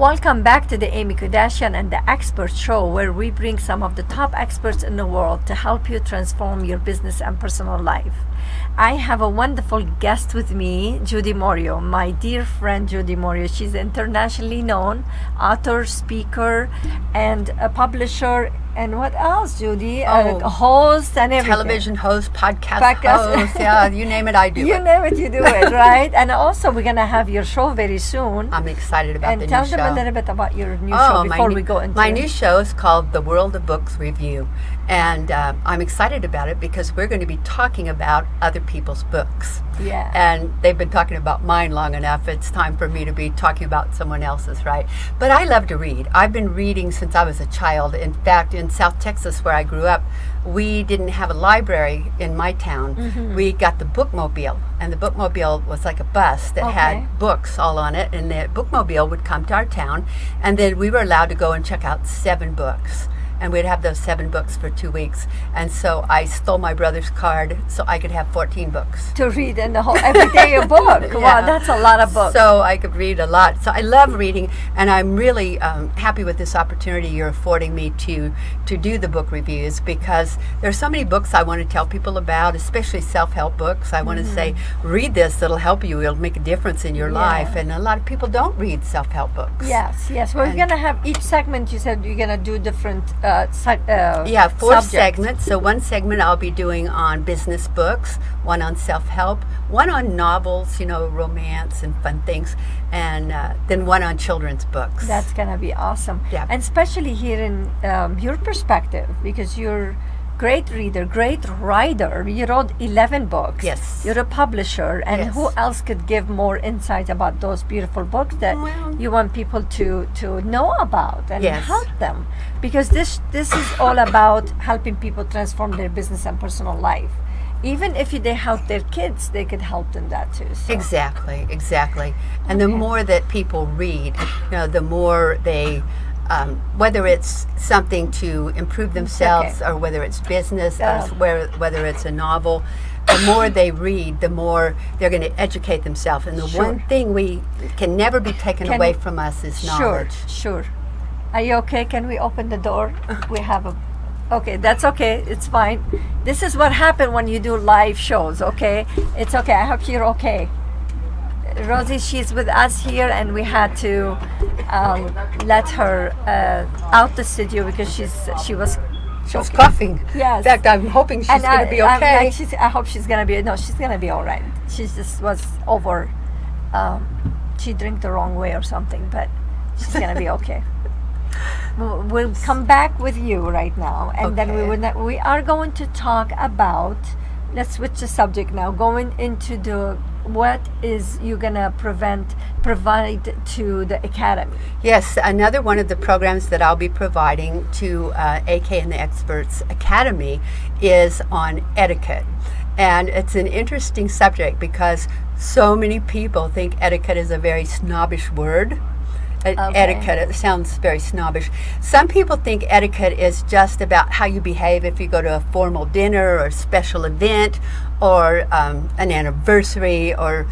Welcome back to the Aimmee Kodachian and the Experts Show, where we bring some of the top experts in the world to help you transform your business and personal life. I have a wonderful guest with me, Judi Moreo, my dear friend Judi Moreo. She's internationally known author, speaker, and a publisher. And what else, Judi? A host and everything. Television host, podcast host. Yeah, you name it, I do it. You name it, you do it, right? And also, we're going to have your show very soon. I'm excited about the new show. And tell them a little bit about your new show before we go into my new show is called The World of Books Review. And I'm excited about it because we're going to be talking about other people's books. Yeah. And they've been talking about mine long enough. It's time for me to be talking about someone else's, right? But I love to read. I've been reading since I was a child. In fact, in South Texas, where I grew up, we didn't have a library in my town. Mm-hmm. We got the bookmobile, and the bookmobile was like a bus that had books all on it, and the bookmobile would come to our town, and then we were allowed to go and check out 7 books. And we'd have those 7 books for 2 weeks. And so I stole my brother's card so I could have 14 books. To read in the whole, every day a book. Yeah. Wow, that's a lot of books. So I could read a lot. So I love reading, and I'm really happy with this opportunity you're affording me to do the book reviews, because there's so many books I want to tell people about, especially self-help books. I want to say, read this, it'll help you, it'll make a difference in your life. And a lot of people don't read self-help books. Yes. We're going to have each segment, you said you're going to do different 4 subjects. segments. So one segment I'll be doing on business books, one on self-help, one on novels, romance and fun things, and then one on children's books. That's going to be awesome. Yeah. And especially here in your perspective, because you're great reader, great writer. You wrote 11 books. Yes. You're a publisher, and Yes. who else could give more insight about those beautiful books that you want people to know about and help them? Because this is all about helping people transform their business and personal life. Even if they help their kids, they could help them that too. So. Exactly. And the more that people read, the more they whether it's something to improve themselves or whether it's business or whether it's a novel, the more they read, the more they're going to educate themselves. And the one thing we can never be taken away from us is knowledge. Sure. Are you okay? Can we open the door? We have a... Okay, that's okay. It's fine. This is what happened when you do live shows, okay? It's okay. I hope you're okay. Rosie, she's with us here, and we had to let her out the studio because she was coughing. Yes. In fact, I'm hoping she's going to be okay. I hope she's going to be. No, she's going to be all right. She just was over. She drank the wrong way or something, but she's going to be okay. We'll come back with you right now, and then we are going to talk about. Let's switch the subject now. Going into what is you gonna provide to the Academy? Yes, another one of the programs that I'll be providing to AK and the Experts Academy is on etiquette. And it's an interesting subject because so many people think etiquette is a very snobbish word. Etiquette, it sounds very snobbish. Some people think etiquette is just about how you behave if you go to a formal dinner or a special event or an anniversary, or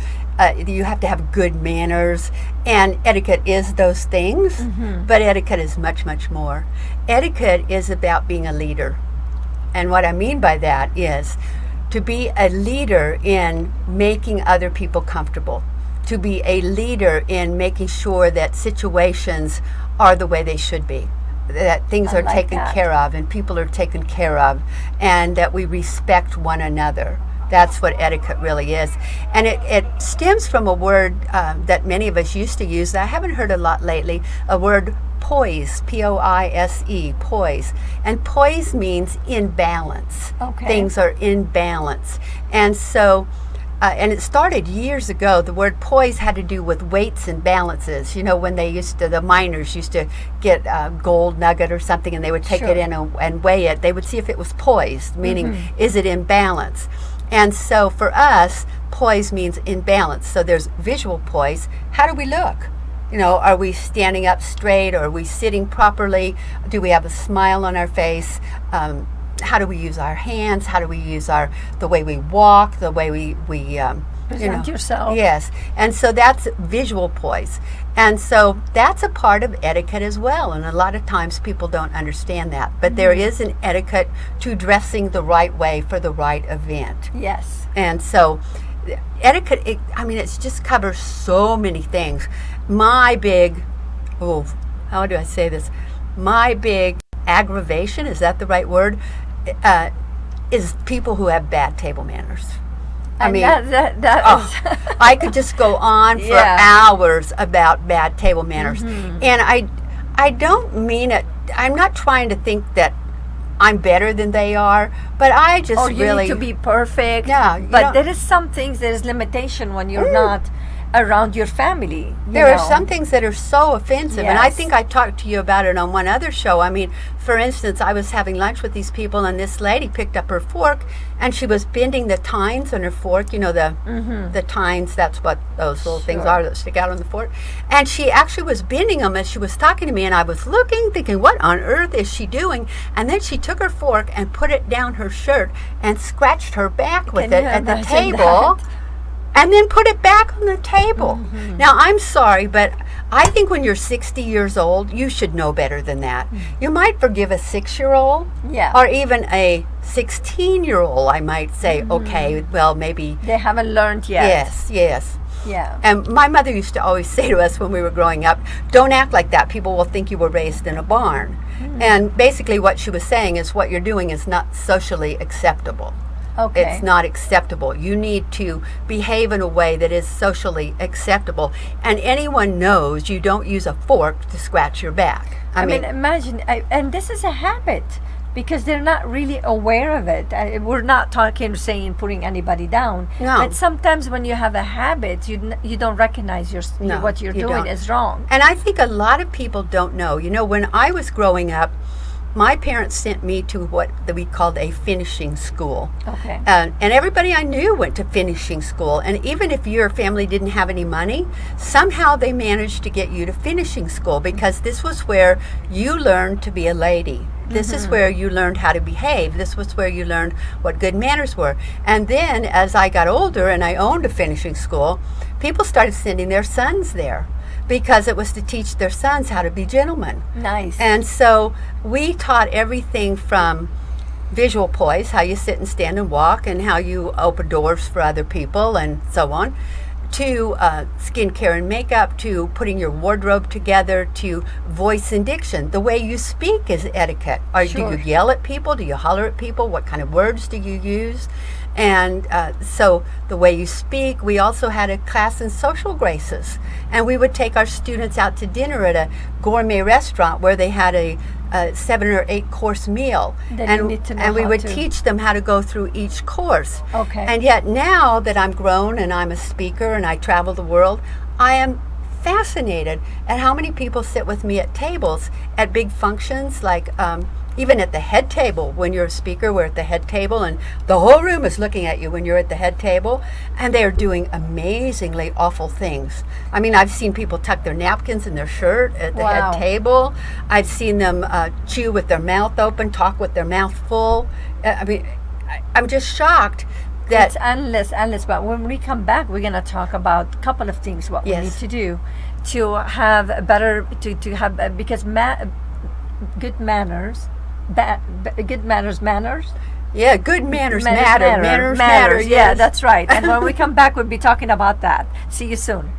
you have to have good manners. And etiquette is those things, but etiquette is much, much more. Etiquette is about being a leader. And what I mean by that is to be a leader in making other people comfortable, to be a leader in making sure that situations are the way they should be, that things are taken care of and people are taken care of, and that we respect one another. That's what etiquette really is. And it stems from a word that many of us used to use that I haven't heard a lot lately, a word poise, P-O-I-S-E, poise. And poise means in balance. Things are in balance. And so and it started years ago. The word poise had to do with weights and balances. When the miners used to get a gold nugget or something, and they would take it in and weigh it. They would see if it was poised, meaning is it in balance? And so for us, poise means in balance. So there's visual poise. How do we look? Are we standing up straight? Or are we sitting properly? Do we have a smile on our face? How do we use our hands? How do we use the way we walk, the way we Present yourself. Yes, and so that's visual poise. And so that's a part of etiquette as well. And a lot of times people don't understand that. But there is an etiquette to dressing the right way for the right event. Yes. And so etiquette, it just covers so many things. My big, how do I say this? My big aggravation, is that the right word? Is people who have bad table manners. I mean, I could just go on for hours about bad table manners. And I don't mean it, I'm not trying to think that I'm better than they are, but I just you need to be perfect. Yeah, but there is some things, there is limitation when you're not around your family. There are some things that are so offensive, and I Yes. think I talked to you about it on one other show. I mean, for instance, I was having lunch with these people, and this lady picked up her fork, and she was bending the tines on her fork. You know, the tines, that's what those little things are that stick out on the fork. And she actually was bending them as she was talking to me, and I was looking, thinking, what on earth is she doing? And then she took her fork and put it down her shirt and scratched her back with it at the table. And then put it back on the table. Now, I'm sorry, but I think when you're 60 years old, you should know better than that. You might forgive a 6-year-old, or even a 16-year-old, I might say, okay, well, maybe. They haven't learned yet. Yes, yes. Yeah. And my mother used to always say to us when we were growing up, don't act like that. People will think you were raised in a barn. And basically what she was saying is what you're doing is not socially acceptable. Okay. It's not acceptable. You need to behave in a way that is socially acceptable. And anyone knows you don't use a fork to scratch your back. I mean imagine, and this is a habit because they're not really aware of it. We're not talking, saying, putting anybody down. No. But sometimes when you have a habit, you don't recognize what you're doing don't. is wrong. And I think a lot of people don't know. You know, when I was growing up, my parents sent me to what we called a finishing school. Okay. And everybody I knew went to finishing school. And even if your family didn't have any money, somehow they managed to get you to finishing school because this was where you learned to be a lady. This is where you learned how to behave. This was where you learned what good manners were. And then as I got older and I owned a finishing school, people started sending their sons there, because it was to teach their sons how to be gentlemen. Nice. And so we taught everything from visual poise, how you sit and stand and walk, and how you open doors for other people, and so on, to skincare and makeup, to putting your wardrobe together, to voice and diction. The way you speak is etiquette. Do you yell at people? Do you holler at people? What kind of words do you use? And so the way you speak. We also had a class in social graces, and we would take our students out to dinner at a gourmet restaurant where they had a 7 or 8 course meal, and we would teach them how to go through each course. Okay. And yet now that I'm grown and I'm a speaker and I travel the world, I am fascinated at how many people sit with me at tables at big functions, like even at the head table. When you're a speaker, we're at the head table, and the whole room is looking at you when you're at the head table, and they're doing amazingly awful things. I mean, I've seen people tuck their napkins in their shirt at the head table. I've seen them chew with their mouth open, talk with their mouth full. I mean, I'm just shocked that it's endless. But when we come back, we're going to talk about a couple of things, what we need to do to have a better, to have, because good manners, good manners. Yeah, good manners matter. Manners matter. Yeah, that's right. And when we come back, we'll be talking about that. See you soon.